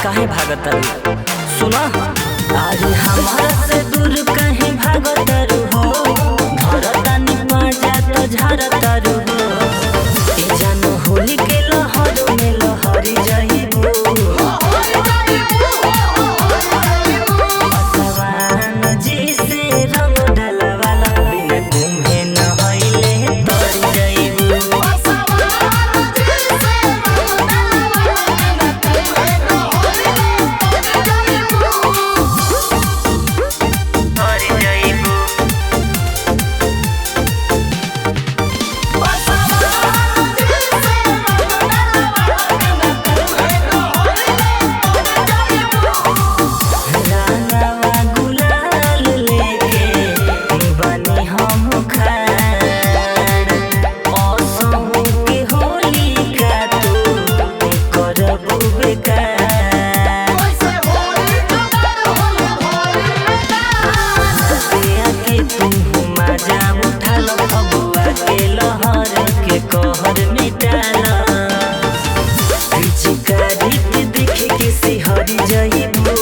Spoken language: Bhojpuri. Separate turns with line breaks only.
काहे भागत सुना अरे हमारा से दूर कहीं भागत हो धरतानी पाजा तो झरत हो ए जानो होली के लहर में लहरी जाइबो सवान जी से रंग डलवाला बिना तुम्हें न होइले तर जाइबो कहर में डाला पिचकारी के देखे के सिहरी जाइबो